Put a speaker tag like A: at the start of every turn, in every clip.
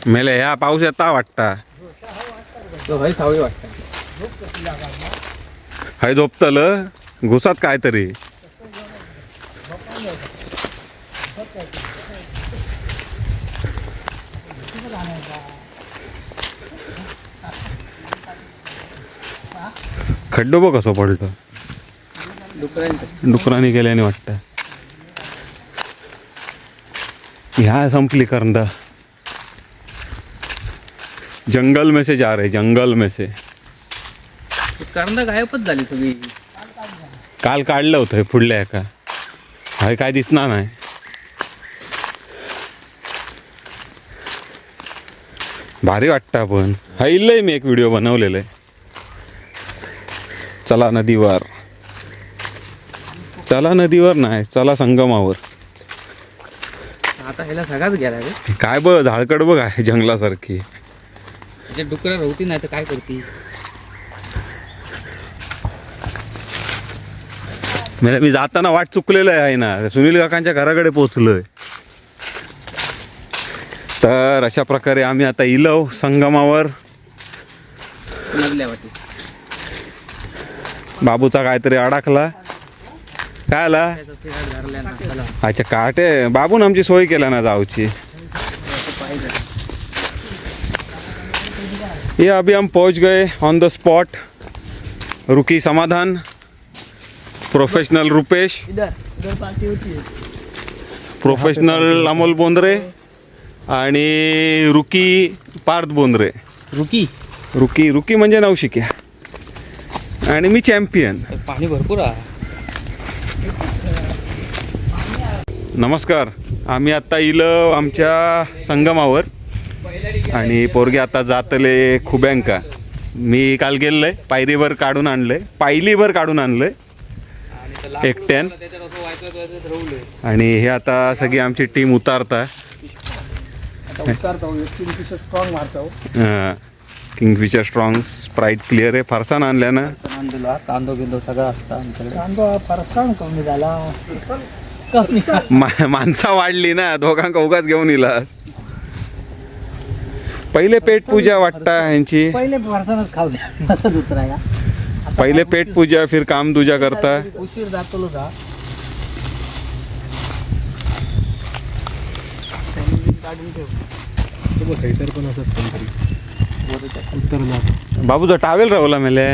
A: मेले ह्या पाऊस येता वाटता हाय झोपतल घुसात काय तरी खड्डो बघ कसो पडतो डुकरांनी गेल्याने वाटतं ह्या संपली करंदा जंगल में से जा रहे जंगल में से
B: करंदा गायबच झाली सगळी
A: काल काढलं होतं पुढल्या एका हाय काय दिसणार नाही भारी वाटतं पण हा इल्लंय मी एक व्हिडिओ बनवलेला आहे चला नदीवर नाही चला संगमावर
B: आता ह्याला सगळाच गेला रे
A: काय बघ झाडकड बघ आहे जंगलासारखी
B: त्याच्या डुकरा होती नाही तर काय करती
A: मी जाताना वाट चुकलेलं आहे ना सुनील काकांच्या घराकडे पोचलोय तर अशा प्रकारे आम्ही आता इलव संगमावर
B: लागल्या वाटी
A: बाबूचा काहीतरी अडकला काय आला अच्छा काटे बाबून आमची सोय केला ना जाऊची ये अभी हम पहुंच गए ऑन द स्पॉट रुकी समाधान प्रोफेशनल रुपेश प्रोफेशनल अमोल बोंद्रे आणि रुकी पार्थ बोंद्रे रुकी म्हणजे नवशिक्या आणि मी चॅम्पियन
B: पाणी भरपूर आहे
A: नमस्कार आम्ही आता इलं आमच्या संगमावर आणि पोरगे आता जातले खुब्यांका मी काल गेलोय पायरीवर काढून आणलंय पायलीवर काढून आणलंय एकट्यान आणि हे आता सगळी आमची टीम उतारता किंगफिशर स्ट्रॉंग स्प्राईट क्लिअर आहे फरसाण आणल्या ना
B: कांदो बिंदो सगळं असतं कांदो फरसाण कमी झाला
A: माणसा वाढली ना दोघांका उगाच घेऊन इला पहिले पेट पूजा वाटता यांची
B: पहिले फरसाणच खाऊ द्या
A: पहिले पेट पूजा फिर काम तुझ्या करता
B: उशीर जातो का
A: बाबूचा टावेल राहुला मेले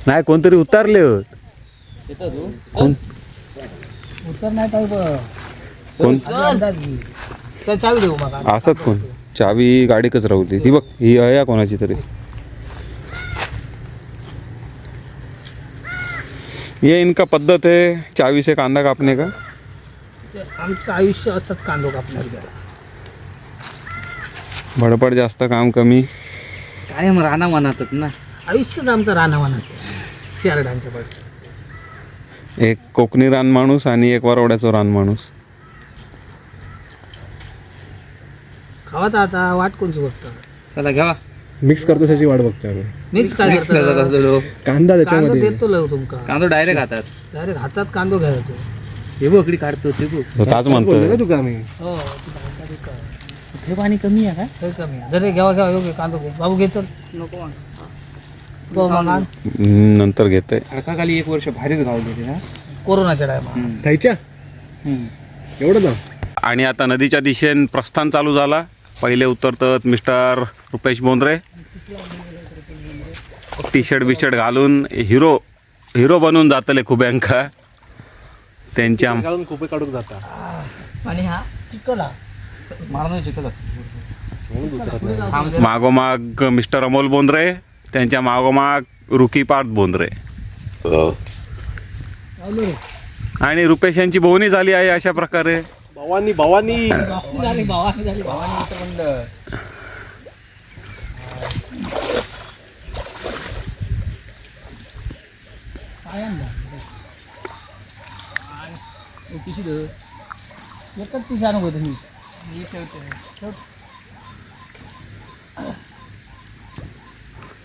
A: नाही कोणतरी उतारले होत कोण
B: उतर नाही पाहिजे
A: कोण
B: चालू देऊ मग
A: असत कोण चावी गाडीकच राहू ती बघ ही आहे कोणाची तरी ये इनका पद्धत है चावी से कांदा कापने का
B: आमचं आयुष्य असंच कांदो कापणार गेला
A: भडपड जास्त काम कमी
B: काय मग राणा म्हणातच ना आयुष्यच आमचं राणा म्हणत शेरडांच्या पाठी
A: एक कोकणी रान माणूस आणि एक वरवड्याचा रान माणूस
B: खावात आता वाट कोणची बघता चला घ्यावा
C: मिक्स करतो त्याची वाट बघतो
B: मिक्स काय करतो
C: कांदा त्याच्यामध्ये
B: देतो लव तुमका कांदो डायरेक्ट हातात कांदो घ्यायचो हे बघ इकडे काढतो ते बघ
A: ताच म्हणतो
C: तुका आम्ही
B: हो हे पाणी कमी आहे का हे कमी आहे जरे घ्यावा योग्य कांदो घे बाबू घे चल नको
A: नंतर घेते
B: खाली 1 वर्ष भारीच गावली ना कोरोनाच्या टायमा
C: खायच्या एवढं ना
A: आणि आता नदीच्या दिशेने प्रस्थान चालू झाला पहिले उतरतात mister Rupesh Bondre T shirt bush shirt घालून हिरो बनून जातले खुब्यांका त्यांच्या
C: खूप काढून जाता
B: आणि हा चिकला मारणं चिकला
A: मागोमाग मिस्टर अमोल बोंद्रे त्यांच्या मागोमाग रुकी पार्थ बोंद्रे आणि रुपेश यांची बोवणी झाली आहे अशा प्रकारे
C: भवानी
B: झाली भवानी काय एकच पिशा नको तुम्ही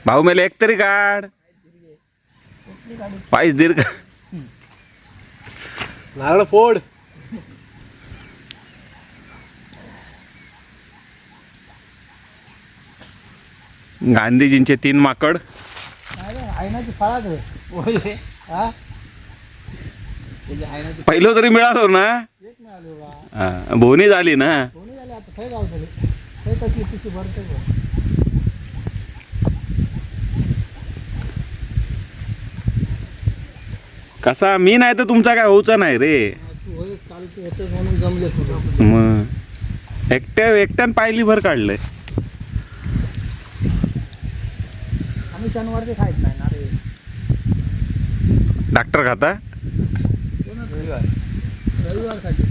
A: भाऊ मेले एक तरी काढ पायस दीर्घ
C: नारळ फोड
A: गांधीजींचे 3 माकड.
B: आयनाची फळाच होय हा त्याची आयनाची
A: पहिलं तरी मिळालो ना.
B: एक मिळाली बा
A: बोनी झाली ना.
B: कोणी झाले आता खय गावतले खय कशी तिची भरते
A: कसा मी नाही तर तुमचा काय होऊचा नाही रे.
B: तू होय चालते होते म्हणून जमले तुझं
A: मग एकट्यान पायली भर काढलंय.
B: आम्ही शनिवारचे खायच नाही ना रे
A: डॉक्टर खाता.
B: कोणच रविवार खाते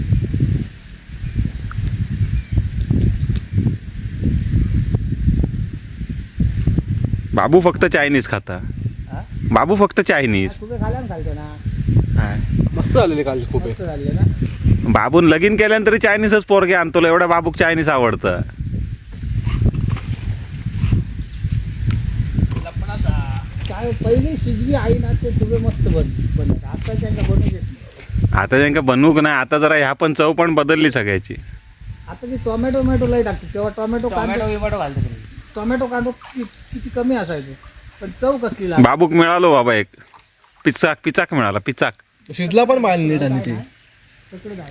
A: बाबू फक्त चायनीज खाता.
B: हा
A: बाबू फक्त चायनीज.
B: तुझे खाल्या ना खालते ना
C: मस्त झालेले काल खूप
B: मस्त झाले ना
A: बाबून लगीन केल्यानंतर चायनीजच पोरगे आणतो. एवढ्या बाबूक चायनीज आवडतं.
B: काय पहिली शिजवी आई ना ते तुझे मस्त बनत आता त्यांना बनवू देत नाही.
A: आता त्यांना बनवूक नाही. आता जरा ह्या पण चव पण बदलली सगळ्याची.
B: आता जी टोमॅटो लय टाकते तेव्हा टोमॅटो घालते टोमॅटो कांदो किती कमी असायचो पण चव कसली लागते.
A: बाबूक मिळालो बाबा एक पिचाक मिळाला. पिचाक
C: शिजला पण पाहिलं नीट आणि ते
B: तिकडे जाऊ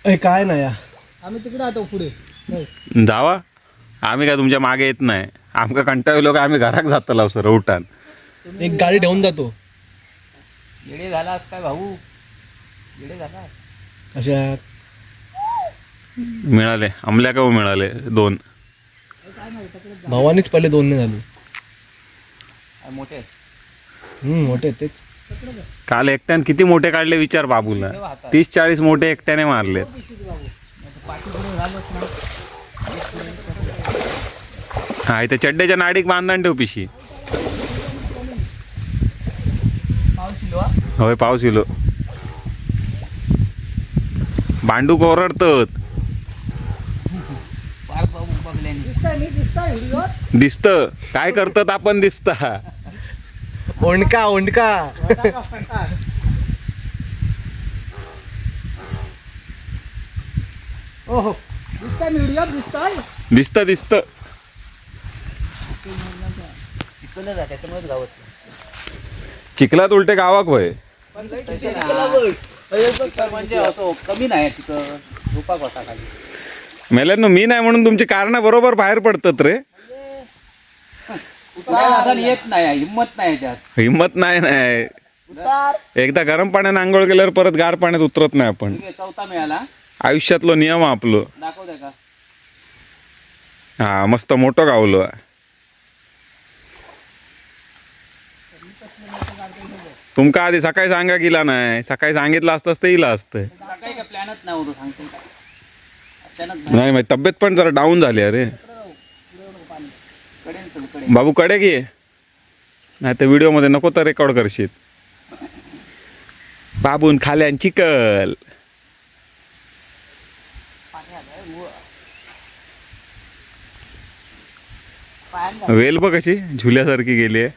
C: ए, काय नाही या.
B: आम्ही तिकडे आतो पुढे नाही.
A: जावा. आम्ही काय तुमच्या मागे येत नाही. आमका कंटाळलो का आम्ही घरात जातलो सर उठान.
C: एक गाडी ठेवून जातो
B: येडे झालास काय भाऊ येडे झालास
C: अशा.
A: मिळाले आमल्या का मिळाले 2.
C: भावानीच पहिले 2 झाले.
B: मोठे
C: मोठे आहेत तेच.
A: काल एकट्यान किती मोठे काढले विचार बाबूला. 30-40 मोठे एकट्याने मारले. हा इथे चड्ड्याच्या नाडीक बांधण ठेव पिशी. होय पाऊस इलो. भांडूक ओरडतात. दिसत काय करतात आपण दिसता.
C: ओंडका
B: ओहो दिसताय व्हिडिओ दिसताय
A: दिसत चिखलात उलटे गावाक होय.
B: म्हणजे असं कमी नाही तिथं झोपाक होता खाली
A: मेल्यानं मी नाही म्हणून तुमची कारण बरोबर बाहेर पडतात रे.
B: येत नाही हिंमत नाही त्यात
A: हिंमत नाही. एकदा गरम पाण्याने आंघोळ केल्यावर परत गार पाण्यात उतरत नाही आपण.
B: चौथा मिळाला
A: आयुष्यातलो नियम आपलो.
B: दाखवते का
A: हा मस्त मोठं गावलो. तुमका आधी सकाळी सांगा गेला नाही. सकाळी सांगितलं असतं तर येईल असतं.
B: सकाळी काय प्लॅनच नाही होतो सांगते काय अचानक
A: नाही माहिती तब्येत पण जरा डाऊन झाली अरे. बाबू कडे घे नाही तर व्हिडिओ मध्ये नको तर रेकॉर्ड करशील. बाबून खाल्यान चिकल वेल बघ कशी झुल्यासारखी गेली आहे.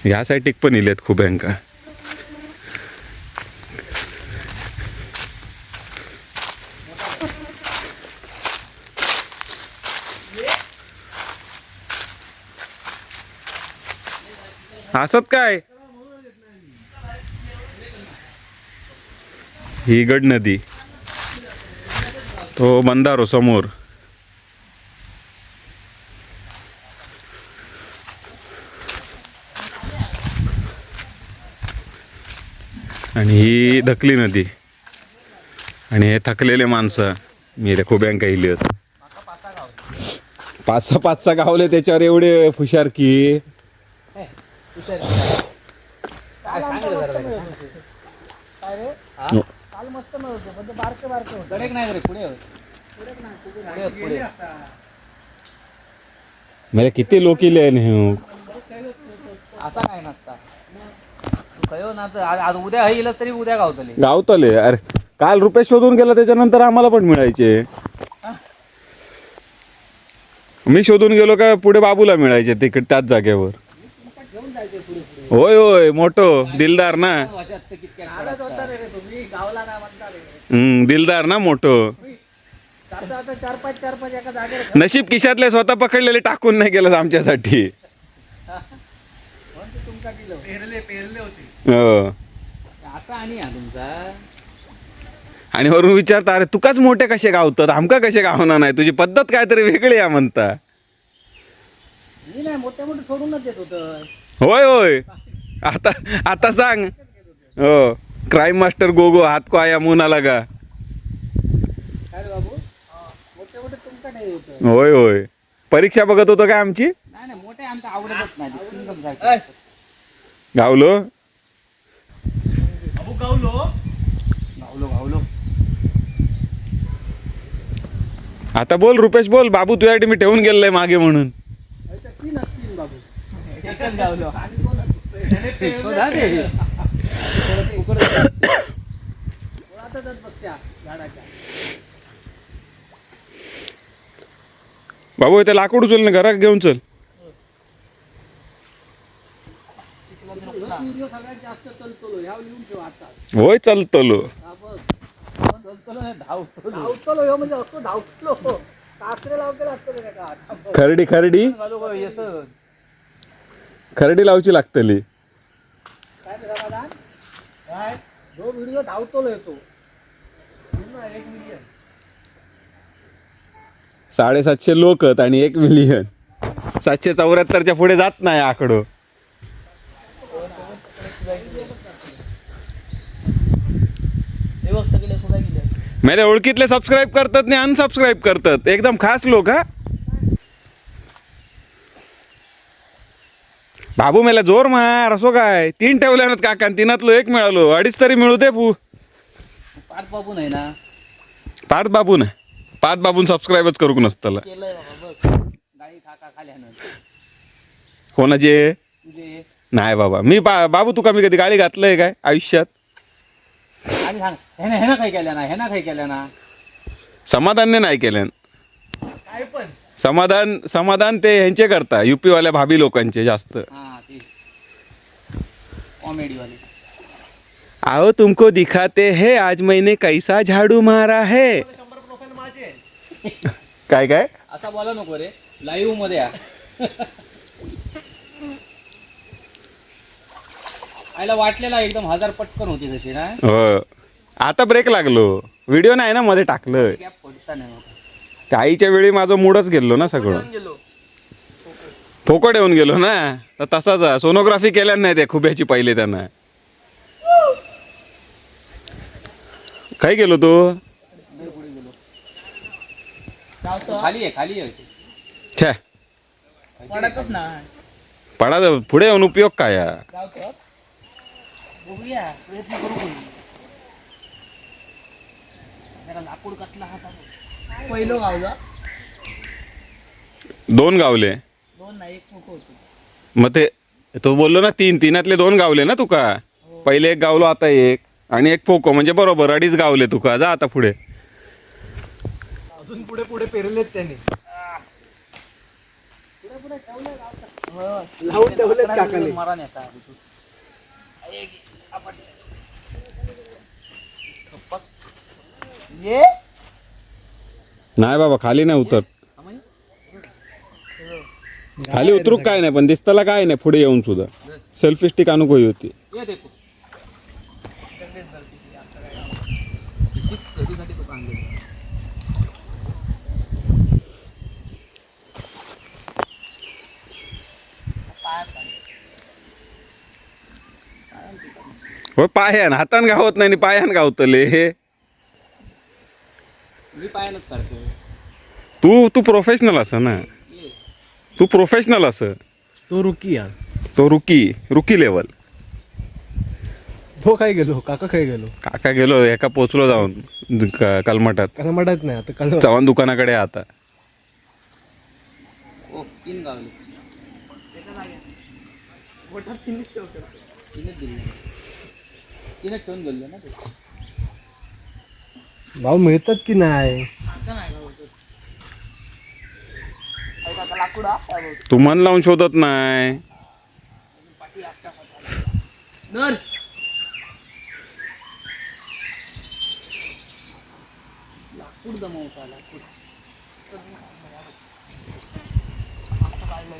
A: ह्या साईड पण इलेत खूप यांका. असत काय ही गड नदी तो बंधारो समोर. आणि ही धकली नदी. आणि हे थकलेले माणसं मी रे खोब्यांका इली आहेत. 5-6 गावले त्याच्यावर एवढे हुशार की
B: काल मस्त नव्हतं म्हणजे बारके गडेक नाही रे पुढे
A: म्हणजे किती लोक इले
B: असा काय नसता कयो ना तर आज उद्या येईल तरी उद्या
A: गावतले. अरे काल रुपये शोधून गेला त्याच्यानंतर आम्हाला पण मिळायचे. मी शोधून गेलो का पुढे बाबूला मिळायचे तिकडे त्याच जागेवर. होय होय मोठो दिलदार ना. दिलदार ना मोठो.
B: आता आता चार पाच एका जागेवर
A: नशीब खिशातले स्वतः पकडलेले टाकून नाही गेलं आमच्यासाठी.
B: म्हणून ते तुमका दिलं
C: पेरले होते.
A: हो.
B: असा आणि हा तुमचा
A: आणि वरून विचारता अरे तुकाच मोठे कसे गावतात आमका कसे गावना नाही, तुझी पद्धत काहीतरी वेगळी आहे म्हणता.
B: मी नाही मोठे सोडूनच देत होतं.
A: होय होय. आता आता सांग. हो क्राईम मास्टर गोगो हात को आया मुना लगा.
B: काय रे बाबू मोठे तुमका नाही होतं.
A: होय होय. परीक्षा बघत होतो काय आमची?
B: नाही मोठे आमका आवडतच नाही ते सिंगम सारखे.
A: गावलो
B: गावलो
A: आता बोल रुपेश बोल. बाबू तुझ्यासाठी मी ठेवून गेलोय मागे म्हणून.
B: तीन असतील बाबू एकच गावलो आणि कोण बघत्या झाडाच्या.
A: बाबू इथे लाकूड उचल ना घरात घेऊन चल.
B: व्हिडिओ सगळ्यात जास्त चलतो ह्या लिहून ठेव आता.
A: होय चलतलो.
B: हा बघ चलतो नाही धावतो ह्यो म्हणजे असतो धावतो कासरे लावलेला असतो रे का.
A: खरडी खरडी खरडी लावची लागतली.
B: काय रे समाधान काय जो व्हिडिओ धावतो येतो
A: 750 लोक आणि 1 मिलियन. 774च्या पुढे जात नाही आकडो. मेरे ओळखीतले सबस्क्राईब करतात नाही अनसबस्क्राईब करतात. एकदम खास लोक. हा बाबू मेला जोर मार असो काय. 3 ठेवल्यानं काका 3तलो 1 मिळालो. 2.5 तरी मिळू दे पू.
B: पाच बाबू नाही ना
A: पाच बाबू ना. पाच बाबून सबस्क्राईबच करू नसतं.
B: केलंय बाबा बघ गाडी खाका खाली हाणत
A: कोणाचे
B: तुझे
A: नाही बाबा. मी बाबू तुका मी कधी गाडी घातलंय काय आयुष्यात?
B: आणि सांग ह्याना काही केल्या ना ह्याना काही केल्या ना.
A: समाधानने नाही केल्यान.
C: काय पण
A: समाधान ते ह्यांचे करता युपी वाल्या भाभी लोकांचे जास्त.
B: हा ते कॉमेडी वाले.
A: आओ तुमको दिखाते हैं आज मैंने कैसा झाडू मारा है.
C: 100 प्रोफाईल माझे.
A: काय काय
B: असा बोला नको रे लाईव्ह मध्ये या. आयला वाटलेला एकदम 1000 पटकन होती तशी ना.
A: हो. आता ब्रेक लागलो. व्हिडिओ नाही ना मध्ये टाकलं.
B: गॅप पडता नाही होता.
A: काहीच्या वेळी माझं मूडच गेलो ना सगळं.
C: गेलो
A: फोकट येऊन गेलो ना. तर तसाच सोनोग्राफी केल्या नाही त्या खुब्याची पहिले त्यांना. काय गेलो तो
B: लय पुढे गेलो. खाली आहे
A: छे
B: पडतच नाही.
A: पडा पुढे येऊन उपयोग काय या?
B: बघूया प्रयत्न करू कोणी. जरा लाकूड कसला हाता पहिलो गावला
A: 2 गावले.
B: 2 नाही 1 मोठं होतं.
A: मग ते तो बोललो ना 3 गावले गावले ना तुका. पहिले 1 गावलो आता 1 आणि 1 फोको म्हणजे बरोबर 2.5 गावले तुका. जा आता पुढे.
C: अजून पुढे पेरलेत त्याने. लावून ठेवलेत काकाने.
B: मारा नेता ये
A: नाही बाबा खाली नाही उतर. खाली उतरू काय नाही पण दिसताला काय नाही पुढे येऊन सुद्धा. सेल्फी स्टिक आणू कोई होती.
B: ये देखो
A: हो पायान हातान गावत नाही आणि पायान गावतले हे.
B: मी पायानच करतो.
A: तू प्रोफेशनल असं ना.
B: ये
A: तू प्रोफेशनल असं.
C: तो रुकी यार.
A: तो रुकी लेवल.
C: तो काय गेलो काका काय गेलो.
A: काका गेलो एका पोचलो जाऊन कलमटात.
C: कसं म्हणत नाही आता काल
A: चव्हाण दुकानाकडे आता.
B: ओ 3 गावले. तिने ठेवून गेलो ना ते.
C: भाव मिळतात की नाही.
B: लाकूड
A: तू मन लावून शोधत नाही.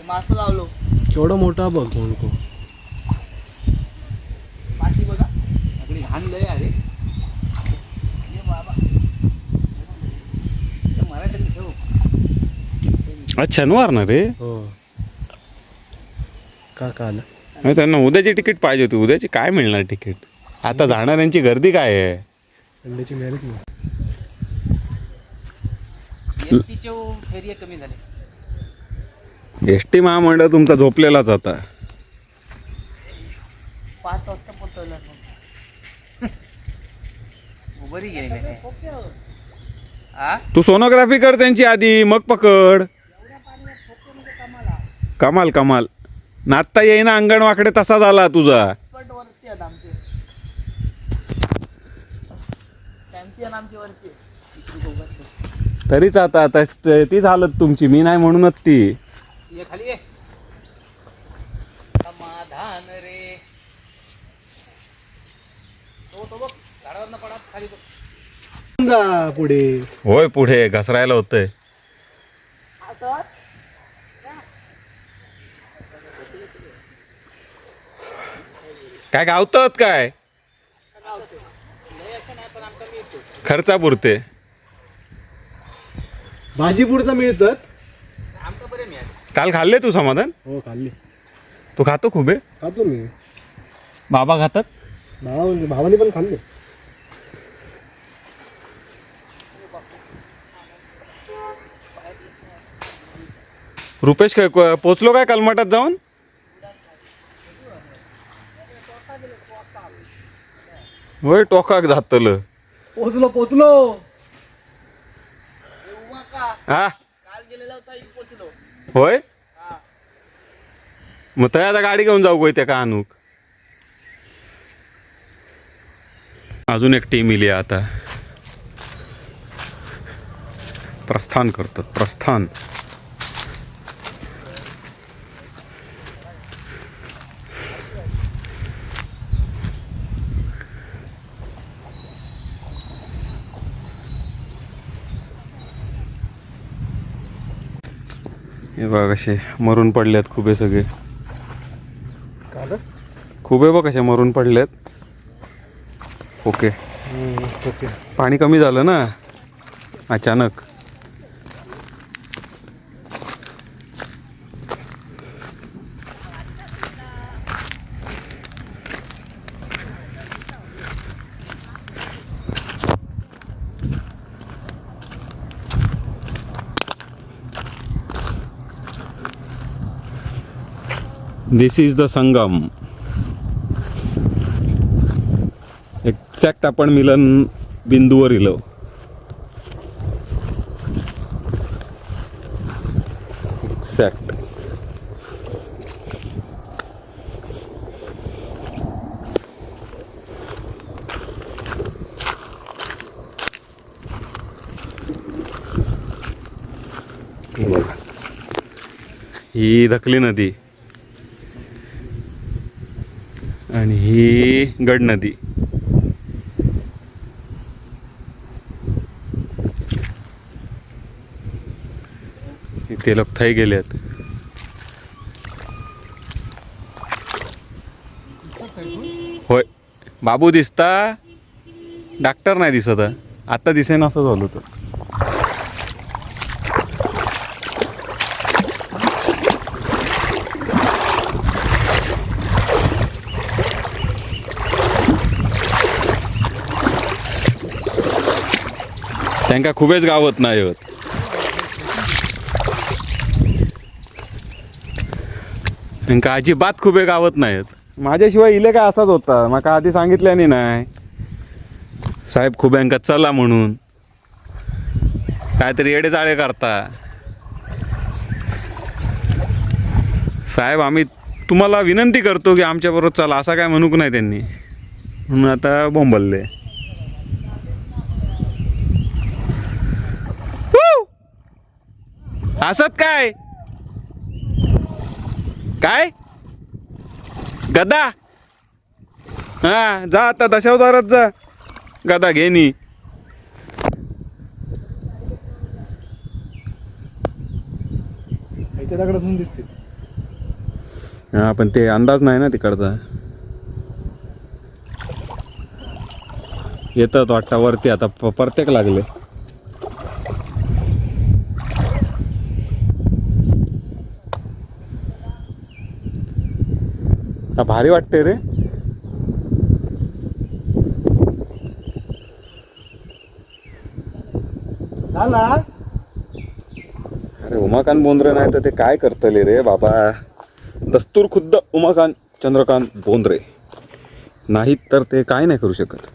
D: मासं लावलो
C: केवढा मोठा बघ म्हणतो.
D: पाठी बघा सगळी घाण लय अरे ये बाबा मराठी ठेव
A: अच्छा मारणार रे.
C: हो काका आला.
A: अरे त्यांना उद्याची तिकीट पाहिजे होती. उद्याची काय मिळणार तिकीट? आता जाणाऱ्यांची गर्दी काय आहे?
C: अंड्याची मिळाली की
D: एसटीचे फेरी कमी झाले.
A: एस टी महामंडळ तुमचा झोपलेलाच होता.
D: 5 वाजता पोहोचवलं बरी गेले हा
A: तू सोनोग्राफी कर त्यांची आधी, मग पकड. कमाल कमाल. नाचता येईना अंगण वाकडे तसा झाला तुझा.
D: एक्सपर्ट वरचे आहेत आमचे चॅम्पियन आमचे वरचे
A: तरीच आता तीच हालत तुमची. मी नाही म्हणूनच ती.
D: ये खाली ये समाधान रे तो बघ झाडावर पडा खाली बघ
C: समजा पुढे
A: होय पुढे घसरायला होतंय. काय गावतात काय खर्चापुरते.
C: भाजी पुरता मिळतात.
D: आमका बरे मिळाले
A: काल खाल्ले तू समाधान?
C: हो खाल्ली.
A: तू खातो खूप आहे?
C: खातो मी.
A: बाबा खातात?
C: भावाने पण खाल्ले.
A: रुपेश काय पोचलो काय कलमटात जाऊन? होय टोकाक जातलं.
C: पोचलो
A: हा
D: काल गेलेला होता इथे पोचलो
A: होय. मग तया आता गाडी घेऊन जाऊ त्या का अनुक. अजून एक टीम इली आता. प्रस्थान करतात प्रस्थान. हे बघ कसे मरून पडल्यात खुबे सगळे. खुबे बघ कसे मरून पडल्यात. Okay
C: okay.
A: पाणी कमी झालं ना अचानक. दिस इज द संगम. एक्झॅक्ट आपण मिलन बिंदूवर इलो. एक्झॅक्ट. ही धकली नदी आणि ही गड नदी. इथे लोक थै गेलेत. होय बाबू दिसता. डॉक्टर नाही दिसत. आता दिसेन असं झालं तर. त्यांका खूपच गावत नाही होत. त्यांका अजिबात खूपे गावत नाहीत. माझ्याशिवाय इले काय असाच होता. माका आधी सांगितल्याने नाही साहेब खुब्यांका चला म्हणून. काहीतरी येडे जाळे करता. साहेब आम्ही तुम्हाला विनंती करतो की आमच्याबरोबर चला असं काय म्हणूक नाही त्यांनी. म्हणून आता बोंबलले. असत काय काय गदा. हा जा आता दशावतारात जा. गदा घेनी
C: त्याच्याकडे अजून दिसतील.
A: हा पण ते अंदाज नाही ना तिकडचा. येतात वाटता वरती आता प्रत्येक लागले. भारी वाटते रे.
C: झाला
A: अरे उमाकांत बोंद्रे नाही तर ते काय करतले रे बाबा. दस्तूर खुद्द उमाकांत चंद्रकांत बोंद्रे नाहीत तर ते काय नाही करू शकत.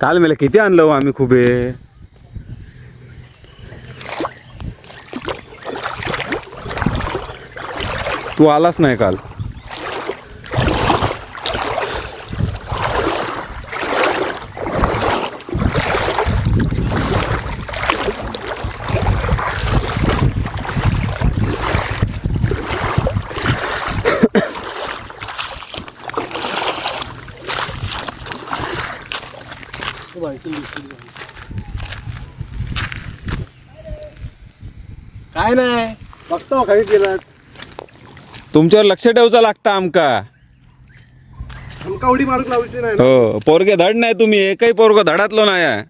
A: काल मला किती आणलं हो आम्ही खुबे. तू आलाच नाही काल.
C: काय नाही बघतो काही केलं.
A: तुमच्यावर लक्ष ठेवचं लागतं आमका.
C: आमका उडी मारूक लावायची नाही ना.
A: हो पोरगे धड नाही तुम्ही. एकही पोरग धडातलो नाही आहे.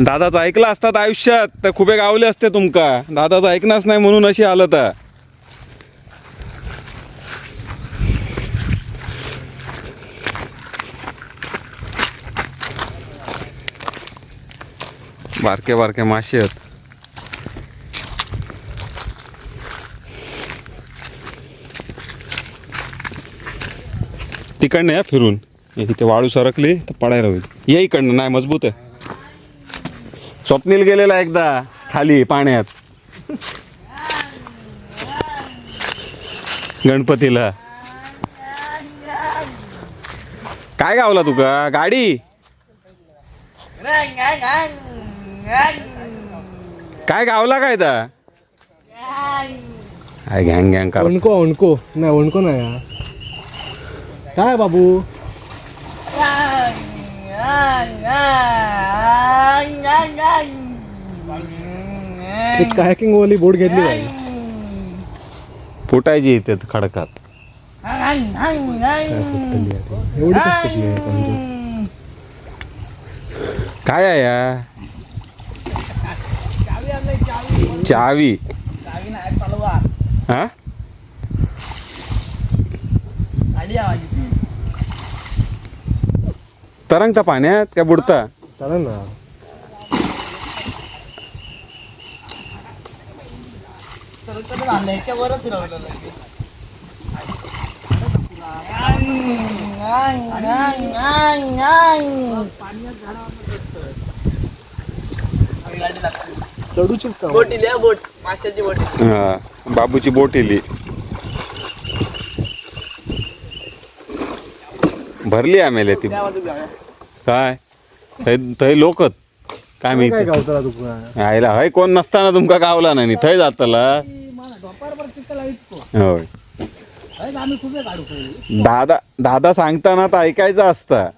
A: दादाचं ऐकलं असतात आयुष्यात तर खूपे गावले असते तुमका. दादाचं ऐकणंच नाही म्हणून अशी हालत आहे. बारके बारके मासे आहेत. तिकडनं या फिरून. इथे वाळू सरकली तर पडायला होईल. ये इकडनं. नाही मजबूत आहे. स्वप्नील गेलेला एकदा खाली पाण्यात गणपतीला. काय गावला तुका गाडी. काय गावला काय ता. काय घॅंग घॅंग कर.
C: ओणको ओणको नाही ओणको नाही हा. काय बाबू एक कायकिंग वाली बोट घेतली बाई.
A: फुटायची इथे खडकात.
C: एवढी कशी फुटली आहे पण.
A: काय आहे या चावी. हा तरंगता पाण्यात काय बुडता.
C: चालेल ना. चढूचीच का
D: बोट माशाची बोट.
A: हा बाबूची बोट इली. भरली आम्हाला ती. काय थंय लोकत काय मी
C: काय गावताला तुका.
A: आयला हय कोण नसताना तुमका गावला नाही थंय जातला. होय
B: आम्ही खूप काढू पहिले.
A: दादा दादा सांगताना तर ऐकायचं असतं.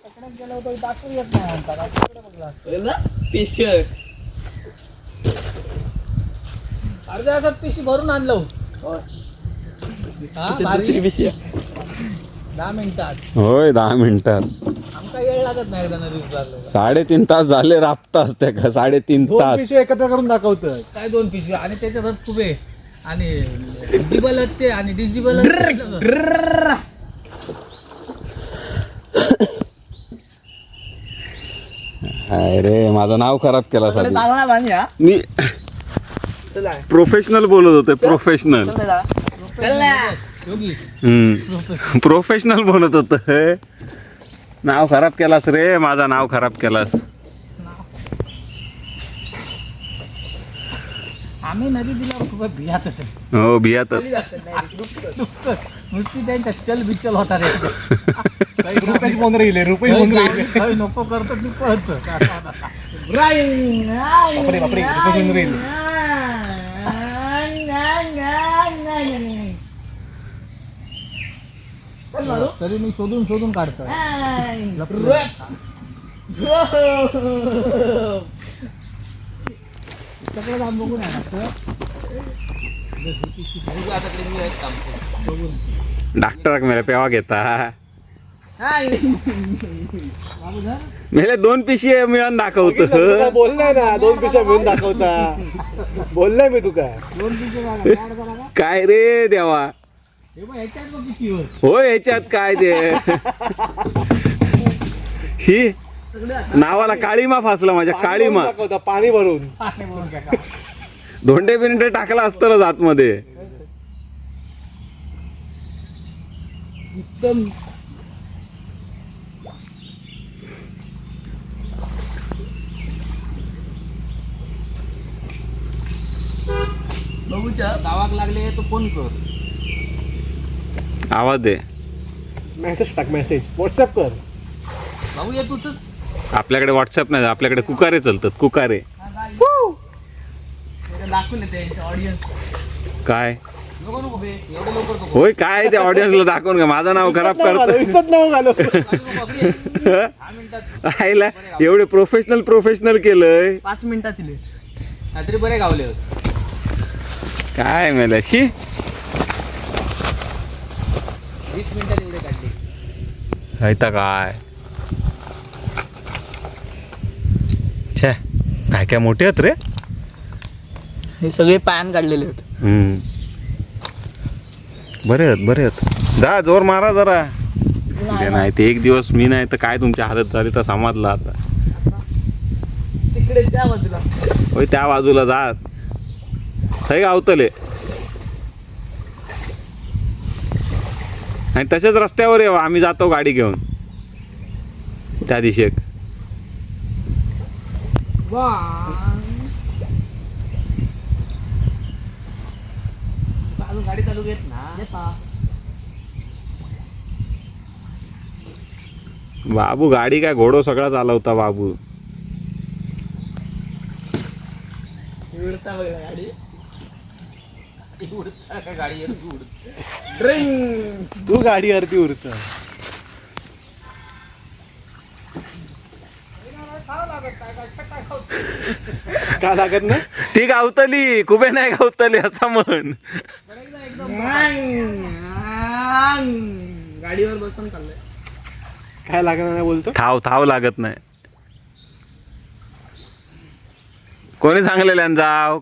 B: पकडत गेलो होतो दाखवू येत नाही म्हणतात. आता तिकडे बघला असतं.
D: स्पेशल
B: अर्ध्या तासात पिशी भरून आणलो. हा, भारी. 10 मिनिटात.
A: होय 10 मिनिटात.
B: आमका वेळ लागत नाही. एकदा नदीत चाललो
A: 3.5 तास झाले राबताच त्या का. 3.5
C: दोन
A: तास.
C: पिशव्या एकत्र करून दाखवतं.
B: काय 2 पिशवी आणि त्याच्यात कुबे आणि डिजिबल ते आणि डिजिबल.
A: अरे माझं नाव खराब केला साधी.
D: चांगला बांधूया.
A: मी
D: चला
A: प्रोफेशनल बोलत होते. प्रोफेशनल.
B: योगी
A: प्रोफेशनल बोलत होत. नाव खराब केलास रे. माझं नाव खराब केलास.
B: आम्ही नदी दिल्यावर खूप भियात
A: हो भियातच.
B: नुसती त्यांच्या चल बिचल होता रे.
C: रुपये बंद राहिले रुपये बंद राहिले.
B: नको करतो ती पळत.
C: बापरे बापरे रुपये बंद राहिले.
B: तरी मी शोधून शोधून काढतो. सगळं जाऊन बघून आहे ना
D: बघू आता तरी मी एक काम करतो.
B: बघून
A: डॉक्टराक मेला पेवा घेता
B: बाबू जा
A: मेले 2 पिशी मिळून दाखवतो
C: तुला बोललाय ना 2 पिशा मिळून दाखवता बोललाय मी तुका.
B: 2 पिशे झाला काढ जरा का
A: काय रे देवा.
B: हे बघ ह्याच्यात बघ किती होत
A: हो याच्यात काय ते शी नावाला काळीमा फासला माझ्या काळीमा.
C: दाखवता पाणी भरून.
B: पाणी भरून काय का
A: धोंडे बिंडे टाकला असतं ना आतमध्ये.
B: एकदम
D: बघूच्या गावाक लागले तो फोन कर.
A: आवाज दे.
C: मेसेज टाक मेसेज व्हॉट्सअप कर.
D: भाऊ ये तू तर
A: आपल्याकडे व्हॉट्सअप नाही, आपल्याकडे कुकारे चालतात. कुकारे
B: दाखवून येते ऑडियन्स
A: काय
D: नको नको बे एवढं लवकर नको.
A: होय काय ते ऑडियन्सला दाखवून का माझं नाव खराब करत
C: इज्जत नाव घालो.
D: 10 मिनिटात
A: आईला एवढे प्रोफेशनल केलंय.
B: 5 मिनिटात इले
D: रात्री बरे गावले होते.
A: काय मेला शी.
D: 20 मिनिटात एवढे काढले.
A: हायता काय छे काय काय मोठे आहेत रे.
B: हे सगळे पॅन काढलेले होते
A: बरे आहेत जा जोर मारा जरा. ते नाही ते एक दिवस मी नाही तर काय तुमची हालत झाली तर समजला आता.
B: तिकडे त्या बाजूला
A: होय त्या बाजूला जात थंय गावतले आणि तसेच रस्त्यावर येऊ आम्ही जातो गाडी घेऊन त्या दिशेक.
D: अजून गाडी चालू घेत ना.
A: बाबू गाडी काय घोडो सगळा चालवता बाबू.
B: उडता बघा गाडी
D: उडता का गाडी उडत.
C: तू गाडी अर्धी उरत. का लागत ना
A: ती गावतली कुबे नाही गावतली असा म्हण.
B: गाडीवर बसून चाललंय
C: काय लागणार नाही बोलतो.
A: थाव लागत नाही. कोणी सांगलेल्या जाव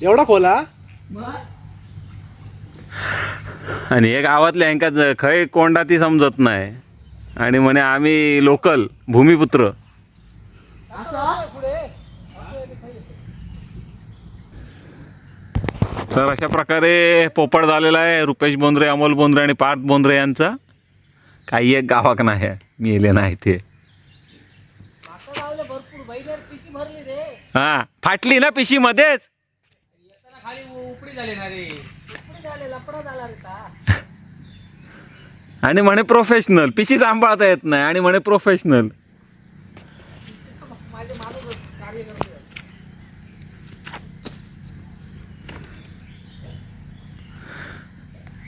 C: एवढा खोला.
A: आणि हे गावातल्या यांका खय कोंडा ती समजत नाही आणि म्हणे आम्ही लोकल भूमिपुत्र. तर अशा प्रकारे पोपट झालेला आहे रुपेश बोंद्रे, अमोल बोंद्रे आणि पार्थ बोंद्रे यांचा. काही एक गावाक नाही मी येले नाही ते. हा फाटली ना पिशी मध्येच.
D: खाली उपडी झाले ना रे.
A: आणि म्हणे प्रोफेशनल पिशी सांभाळता येत नाही आणि म्हणे प्रोफेशनल.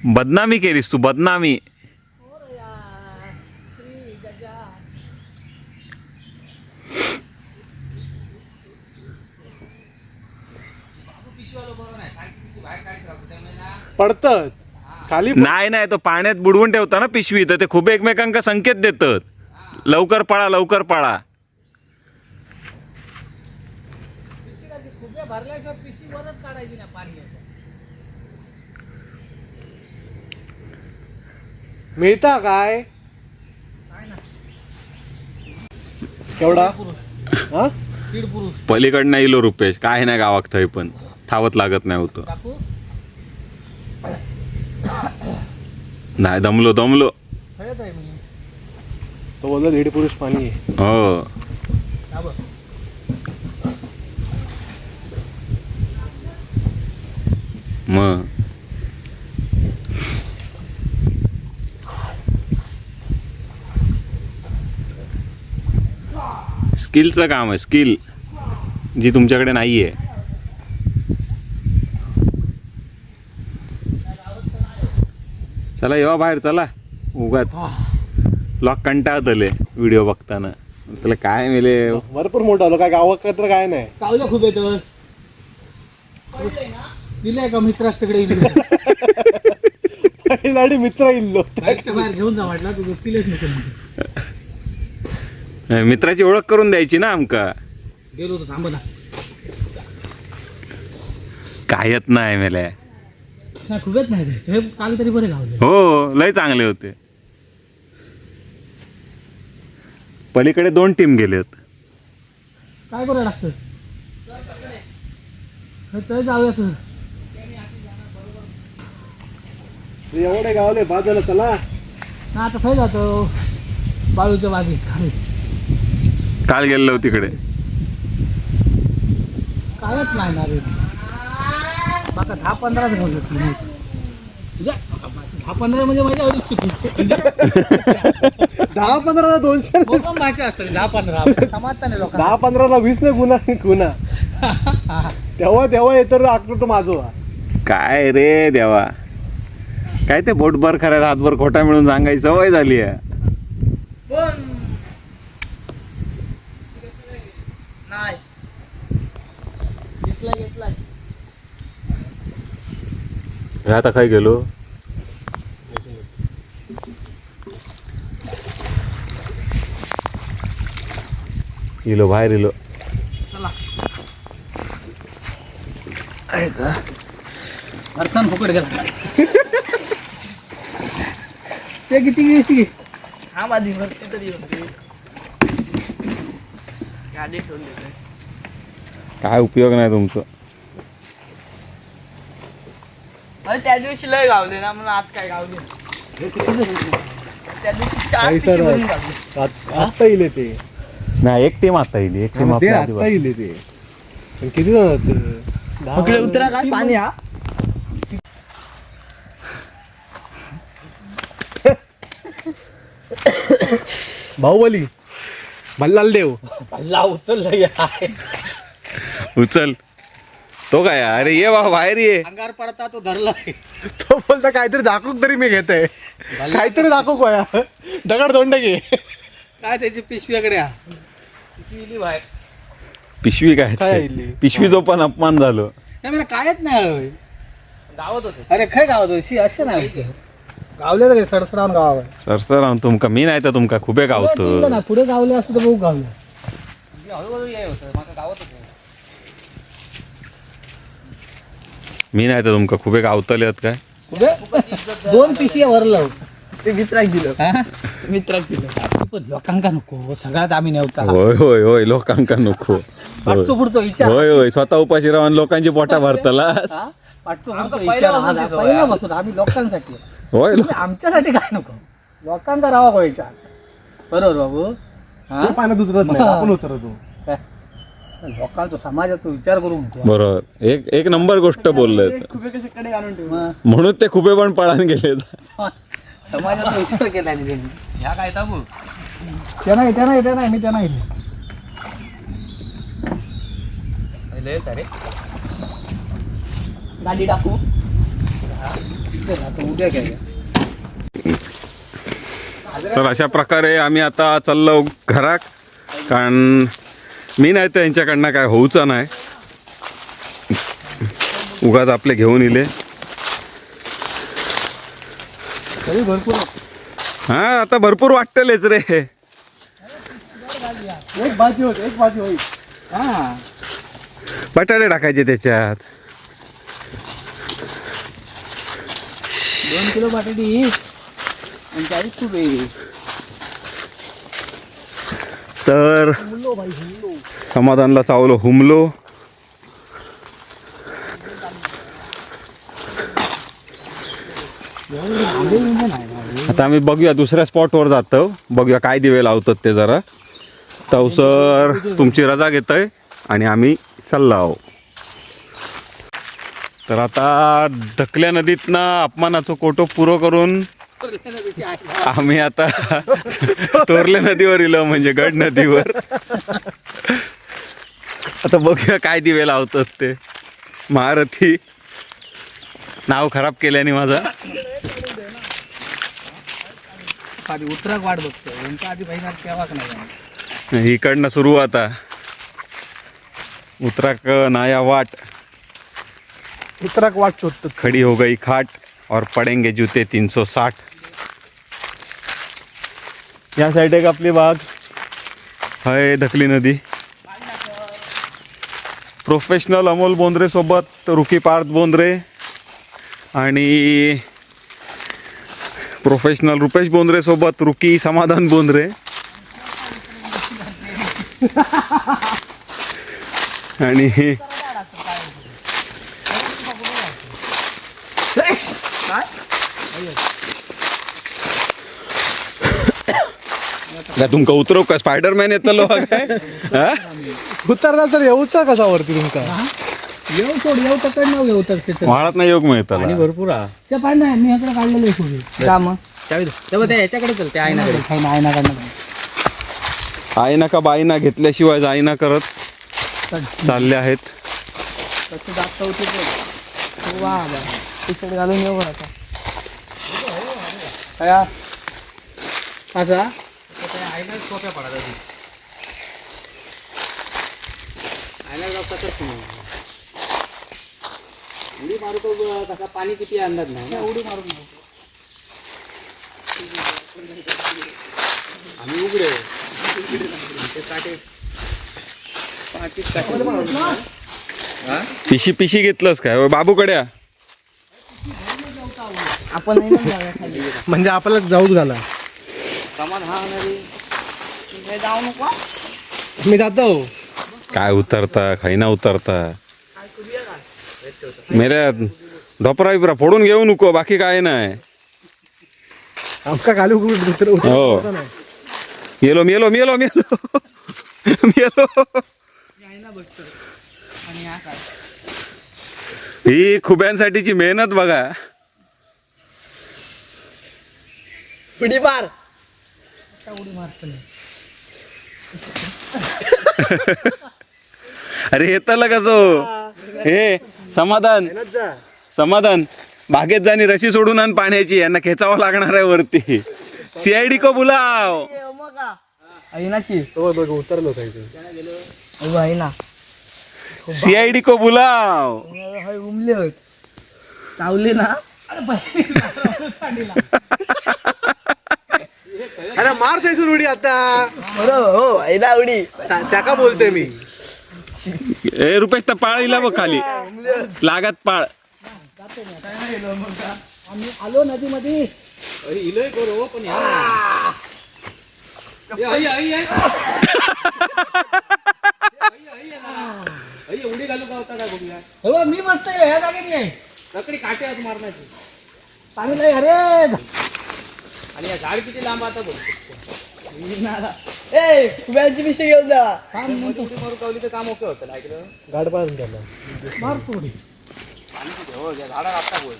A: बदनामी केलीस तू बदनामी.
C: पडतं खाली.
A: नाही तो पाण्यात बुडवून ठेवता ना पिशवी तर ते खूप एकमेकांका संकेत देतात लवकर पळा लवकर पळा.
C: मिळता काय केवढा हा
A: पलीकडनं इलो रुपेश काय नाही गावाक थंय पण थावत लागत नाही होतं. नाही दमलो
C: तो बोलला 1.5 पुरुष पाणी आहे.
A: हो मग स्किलचं काम आहे स्किल जी तुमच्याकडे नाही आहे. चला येवा बाहेर चला उगाच लोक कंटाळतले व्हिडिओ बघताना. त्याला काय मिळे
C: भरपूर मोठा आलो काय गावाकडं काय नाही.
B: कावल्या खूप येतं. दिलाय का मित्रास तिकडे
C: पहिला मित्र इल्लो
B: बाहेरच्या बाहेर घेऊन जा म्हटला तू पिलेच नको.
A: मित्राची ओळख करून द्यायची ना आमका.
B: गेलो होतो थांब ना.
A: कायच नाही मेल्या.
B: नाही खूप येत नाही हे काल तरी बरे गावले.
A: हो लय चांगले होते. पलीकडे 2 टीम गेलेत.
B: काय करू लागतं तर जाऊया तू.
C: एवढे गावले बाद झालं चला.
B: ना आता थंय जातो बाळूच्या बागेत खाली.
A: काल गेलो तिकडे.
B: कायच नाही ना रे. बाका 10-15 बोलत नाही. 10-15 म्हणजे माझ्या अडीचशे
C: 10-15 200
B: भाषा असतात 10-15 समजता नाही लोकांना.
C: 10-15 20 नाही गुन्हा तेव्हा येतो रे आकडतो माझं.
A: काय रे देवा. काय ते बोटभर खऱ्या हातभर खोटा मिळून सांगायची सवय झाली आहे.
B: नाही घेतलाय
A: हे आता काय गेलो. इलो बाहेर इलो.
B: चला अर्थान फुकट गेला. ते किती घे हा माझी भरती तरी गाडी ठेवून देतोय.
A: काय उपयोग नाही तुमचं.
B: त्या दिवशी लय गावले ना म्हणून आज काय गावले. त्या दिवशी 4
C: काही
B: पिशवी
C: सर
B: भरून गावले.
C: आत्ता येईल ते.
A: नाही एक टीम आता येईल. एक टीम
C: ते
A: आपल्या
C: आत्ता
A: आधी
C: येईल ते. पण किती जण
B: पकडे उतरा काय पाणी हा.
C: बाहुबली मल्हार देव
B: भल्ला उचललं
A: उचल. तो काय अरे ये बाबा बाहेर ये.
B: अंगार पडता तो धरलाय.
C: तो बोलता काहीतरी दाखवूक तरी मी घेत आहे. काहीतरी दाखवू गोया दगड दोंड घे.
B: काय त्याची पिशवीकडे बाहेर.
A: पिशवी काय
C: काय
A: ते?
C: इल्ली?
A: पिशवी जो पण अपमान झालो.
B: नाही मला कायच नाही गावत होते. अरे खय गावत होती असे नाही गावले तर सडसडावून गावावर.
A: सर तुमका मी नाही तर तुमका खूपे गावतो.
B: ना पुढे गावले असतं तर बघू गावले.
A: मी नाही तर तुमका खूपे गावतले आहेत काय.
B: 2 पिशवी भरलं ते मित्राक दिलं पण लोकांका नको सगळ्यात आम्ही नेवता.
A: होय होय होय लोकांका नको.
B: पाठचो पुढचं विचार.
A: होय होय स्वतः उपाशी राहून लोकांची पोटा भरतला.
B: पाठचो पुढचं विचार पहिल्यापासून आम्ही लोकांसाठी.
A: होय
B: आमच्यासाठी काय नको लोकांचा राहा व्हायचा. बरोबर बाबू.
C: ते पाण्यात उतरत नाही आपण उतरतो.
B: लोकांचा समाजाचा विचार करू नको.
A: बरोबर एक नंबर गोष्ट बोलले.
B: खूप कसे कडे घालून ठेव.
A: म्हणून ते खूपे पण पळान गेले.
B: समाजाचा विचार केला नाही त्यांनी. ह्या काय ताबू त्या नाही मी त्या नाही गाडी टाकू उद्या घ्या.
A: तर अशा प्रकारे आम्ही आता चाललो घरात. कारण मी नाही तर यांच्याकडनं काय होऊचं नाही. उगाच आपले घेऊन इले.
B: तरी भरपूर
A: हा आता भरपूर वाटतलेच रे.
C: एक भाजी होईल.
B: हा
A: बटाटे टाकायचे त्याच्यात.
B: 2 किलो बटाटी आणि 40 रुपये.
A: तर समाधानला चावलो हुमलो. आता आम्ही बघूया दुसऱ्या स्पॉटवर जातो. बघूया काय दिवे लावतात ते जरा. तवसर तुमची रजा घेतोय आणि आम्ही चाललो आहो. तर आता ढकल्या नदीतनं अपमानाचं कोटो पुरो करून आम्ही आता तोरले नदीवर इलो म्हणजे गड नदीवर. आता बघूया काय दिवे लावतात ते. महारथी नाव खराब केल्याने माझा.
B: आधी उतराक वाट बघतो यांचा आधी बहिणार केव्हाच नाही
A: इकडनं सुरू आता उतराक नाया वाट
C: उतराक वाट शोधतात.
A: खड़ी हो गई खाट और पडेंगे जूते 360. या साईड एक आपली बाग हाय धकली नदी. प्रोफेशनल अमोल बोंद्रे सोबत रुकी पार्थ बोंद्रे आणि प्रोफेशनल रुपेश बोंद्रे सोबत रुकी समाधान बोंद्रे आणि का तुमका उतरव का स्पायडरमॅन येतलो काय हा?
C: उतरला तर येऊचा कसा वरती तुमका?
B: येऊ सोड येऊ तर कडनं येऊ तर तिथं
A: वाळात नाही योग मिळताला
D: भरपूर
B: ते पाहिजे नाही मी ह्याकडे काढलेलं आहे सोडून का मग
D: तेव्हा त्या ह्याच्याकडे चल त्या आईनाकडे
B: नाही ना काढणं
A: आईना का बाईना घेतल्याशिवाय जाईना करत चालले आहेत.
B: कसं जास्त होते वा तिकडे घालून येऊ आता काय असा
D: आईना सोप्या पडा आईना जाऊ उडी मारू तो कसा पाणी किती अंदाज नाही ना
B: उडी मारून
D: आम्ही उघडे ते काटे पाठीत काटे
A: पिशी पिशी घेतलंस काय होय बाबूकड्या
B: आपण नाही ना जाऊया खाली
C: म्हणजे आपल्याला जाऊच झाला.
D: सामान हा होणारी
B: जाऊ नको
C: मी जातो.
A: काय उतरता खाईना उतरता मेऱ्या ढोपरा बिपरा फोडून घेऊ नको बाकी काय नाही.
C: आमका घालू कुठे
A: हो मेलो मेलो मेलो मेलो मेलो
B: आणि हा काय
A: ही खुब्यांसाठीची मेहनत बघा.
C: उडी मार.
B: आता उडी मारत नाही
A: अरे येतलं कसं हे समाधान समाधान बागेत जाणी रशी सोडून आण पाण्याची यांना खेचावं लागणार आहे वरती. सीआयडी को बुलाव.
B: ऐनाची
C: बघ उतरलो काही
B: ऐना
A: सीआयडी को बुलाव.
B: उमले होत चावले ना
C: अरे मार त्यासून उडी आता.
B: हो ऐना उडी
C: त्याका बोलते मी.
A: ए रुपेश तर पाळ इला बघ खाली लागत पाळ.
B: आम्ही आलो नदीमध्ये
D: इलोय करू पण उडी घालू का होता काय बघूया
B: हो मी मस्त आहे ह्या जागेत आहे
D: लकडी काटे आत मारण्याची
B: पाणी लय अरे
D: आणि या झाड किती लांब आता बघ
B: उडी
D: मारू कावली तर काम ओके होतं ऐकलं
C: गाड पाडून त्याला
B: मारतो उडी
D: हो झाडा लागता बोल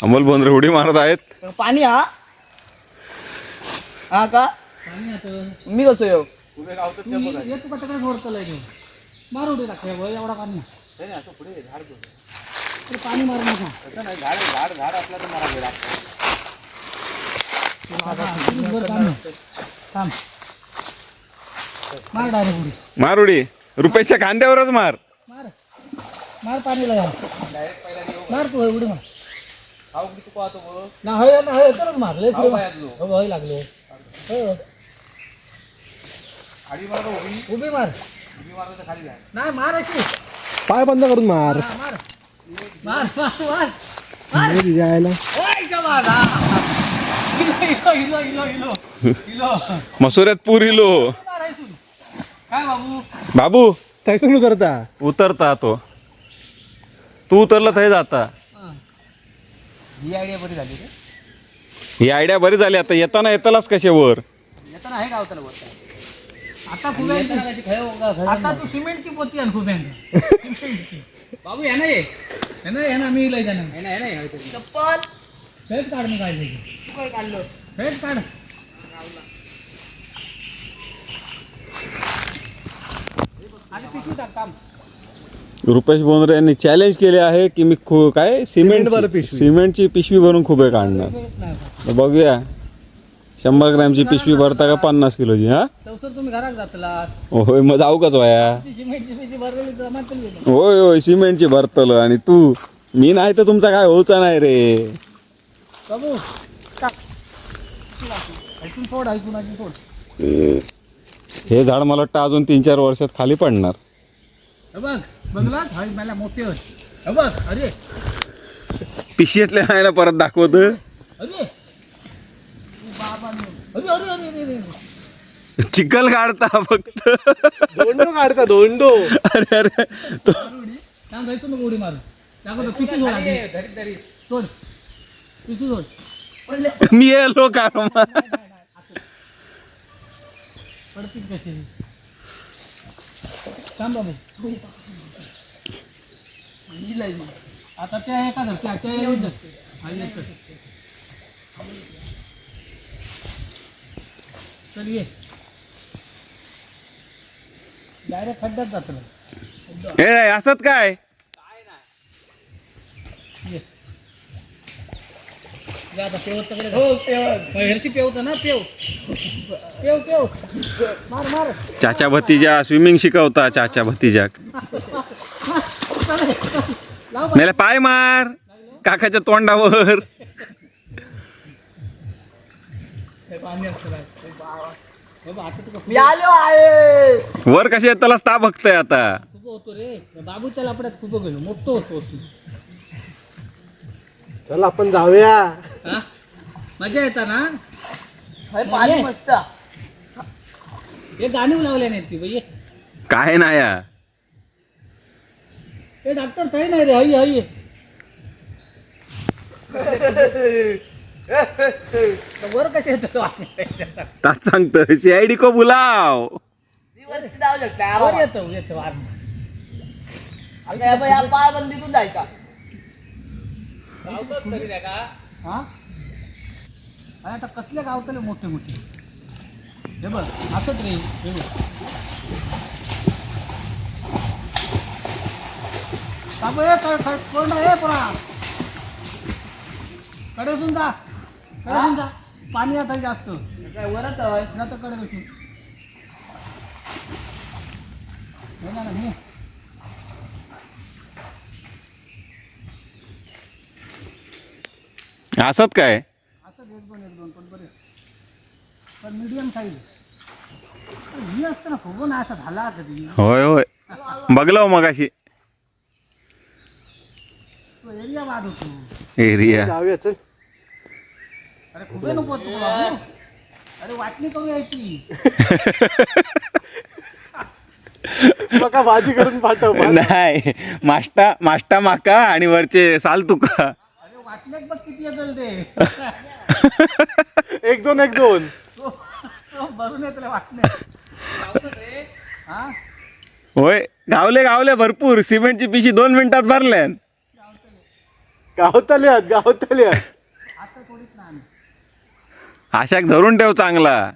A: अमोल बोंद्रे उडी मारत आहेत.
E: पाणी हा का
B: पाणी आता
E: मी कसं येऊ
D: उभे गावतात
B: तू ये तू का तिकडे सोडतो लय घेऊन मार उडी टाकूया बघ एवढा पाणी
D: नाही असं पुढे झाड घेऊ
B: तर पाणी मार नका
D: तसं नाही झाड झाड झाड असला तर मला वेळ
B: वर पाणी थांब मार डायरेक्ट उडी
A: मार उडी रुपेशच्या खांद्यावरच मार.
B: मार मार पाणी लय मार तू उडी मार
D: खाऊ किती तू पाहतो बघ
B: ना होय तरच मार लय
D: खाऊ पायातलो
B: हो होय लागले हो
D: आडी मारा उभी
B: उभी मार
D: उभी मारलं तर खाली जाय
B: नाही मार अशी
C: पाय बंद करून मार.
B: हा, मार मार मार मार
C: जायला
B: ओय जवान इलो इलो इलो इलो इलो
A: मसुऱ्यात पूर इलो.
B: मार आहे तू. काय बाबू
A: बाबू
C: त्यासून उतरता.
A: उतरता तो तू उतरला थंय जाता.
D: ही आयडिया बरी झाली रे
A: ही आयडिया बरी झाली. आता येताना येतालाच कसे वर
D: येताना आहे गावताला बोलता
B: आता खूप आता तू सिमेंटची पोती आण खूप
D: बाबू या नाही
B: ना मी लय जाणार
D: आहे ना
E: चप्पल
B: फेट काढ मी काय
E: तू काय काढलं
B: फेट काढ आणि पिशवी टाक काम
A: रुपेश बोंद्रे यांनी चॅलेंज केले आहे की मी काय
C: सिमेंट भर पिशवी.
A: सिमेंटची पिशवी भरून खूप काढणार.
B: येत नाही
A: तर बघूया 100 ग्रॅमची पिशवी भरता का 50 किलोची? हा
B: चौसर तुम्ही घरात जातला
A: होय मग जाऊ का तो या?
B: सिमेंटची पिशवी भरलेली जमा केली
A: होय होय सिमेंटची भरतलं आणि तू मी नाही तर तुमचा काय होऊचा नाही रे.
B: बाबू टाक ऐकून सोड ऐकून सोड.
A: हे झाड मला वाटतं अजून 3-4 वर्षात खाली पडणार.
B: हे बघ बघला हाय मला मोठे होत. हे बघ अरे
A: पिशवीतले नाही ना परत दाखवत.
B: अरे बाबा अरे अरे अरे अरे
A: चिखल काढता फक्त.
C: दोंडो काढता दोंडो.
A: अरे अरे तो
B: काम जायचं नको उडी मारून दाखवतो पिशवी सोड आधी. सोड पिशवी सोड.
A: मी येलो कारमा.
B: पडतील कशी थांब बाबू. आता त्या एका धरत्या त्या येऊन धर. हा येतो चल ये डायरेक्ट खड्ड्यात जातो.
A: हे असत काय
B: ये जा आता पेवत तकडे हो पेवत हेरशी पेवतं ना पेव पेव पेव मार मार
A: चाचा भतीजा स्विमिंग शिकवता. चाचा भतीजा
B: लाव
A: मेला पाय मार काकाच्या तोंडावर.
B: पाणी असतं काय हे बघ आता तुका
C: मी आलो आहे.
A: वर कशी त्याला ता बघतय आता.
B: खूप होतो रे बाबूच्या लापड्यात खूप गेलो मोठं होतो.
C: चल आपण जाऊया.
B: हा मजा येता ना.
C: पाणी मस्त.
B: हे गाणी लावल्या नाहीत ती बाई.
A: काय नाही या.
B: हे डॉक्टर काही नाही रे हई हई वर कसे येतो
A: ताच सांगतो CID को बुलाव.
B: वर येतो येतो
C: पाळबंदीतून जायचा.
B: हा आणि आता कसले गावतले मोठे मोठे. हे बघ असंच रे हे बघ बाबू हे कोण हे पुरा कडेसून जा कडेसून जा. पाणी आता जास्त
C: काय वरच आहे.
B: जातं कडे बसून हे ना मी
A: असत काय
B: असं एक दोन पण बरे पण मीडियम साईज. ही असतं ना खूप ना असं झाला कधी.
A: होय होय बघलो मगाशी
B: तो एरिया बाद होतो.
A: एरिया.
C: जाऊया चल.
B: अरे खूपे नको तू बाबू. अरे वाटणी करू यायची.
C: मका भाजी करून पाठव.
A: नाही माष्टा माका आणि वरचे साल तुका.
B: अरे वाटण्यात बघ किती येतं ते.
C: एक दोन
B: भरून येत वाटणे. हा
A: होय गावले भरपूर. सिमेंटची पिशी 2 मिनिटात भरल्या.
C: गावतल्यात
B: आता थोडीच ना आम्ही
A: आशाक धरून ठेव चांगला.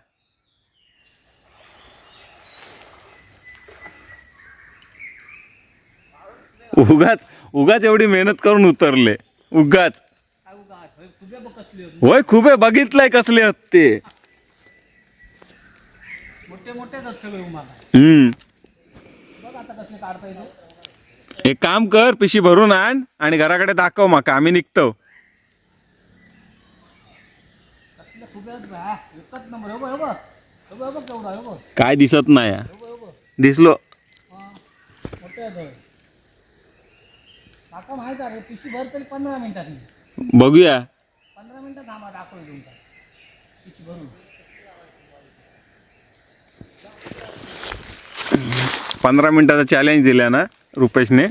A: उगाच एवढी मेहनत करून उतरले. उगाच
B: काय उगा खूप बघ कसली होती.
A: होय खूप बघितलंय कसले आहेत ते.
B: मोठे मोठे आहेत सगळे उमाला. बघ आता कसले काढता येतो.
A: एक काम कर पिशी भरून आण आणि घराकडे दाखव माका आम्ही निघतो.
B: कसले खूप आहेत एकच नंबर. हो बघ हो बघ केवढा हो बघ
A: काय दिसत नाही या.
B: हो बघ
A: दिसलो
B: मोठे आहेत. काका माहित आहे पिशी भर तरी 15 मिनिटात.
A: बघूया.
B: 15 मिनिटं थांबा दाखवलं तुमचा पिशी भरून.
A: 15 मिनिटाचा चॅलेंज दिला ना रुपेशने.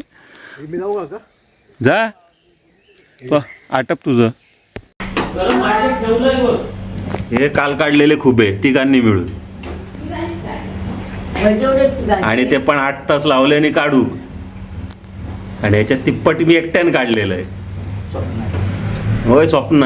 C: मी जाऊ का.
A: जा तो आटप तुझं. हे काल काढलेले खुबे तिघांनी मिळून आणि ते पण 8 तास लावले आणि काढू. आणि याच्यात तिप्पट मी एकट्याने काढलेलं आहे. होय स्वप्न.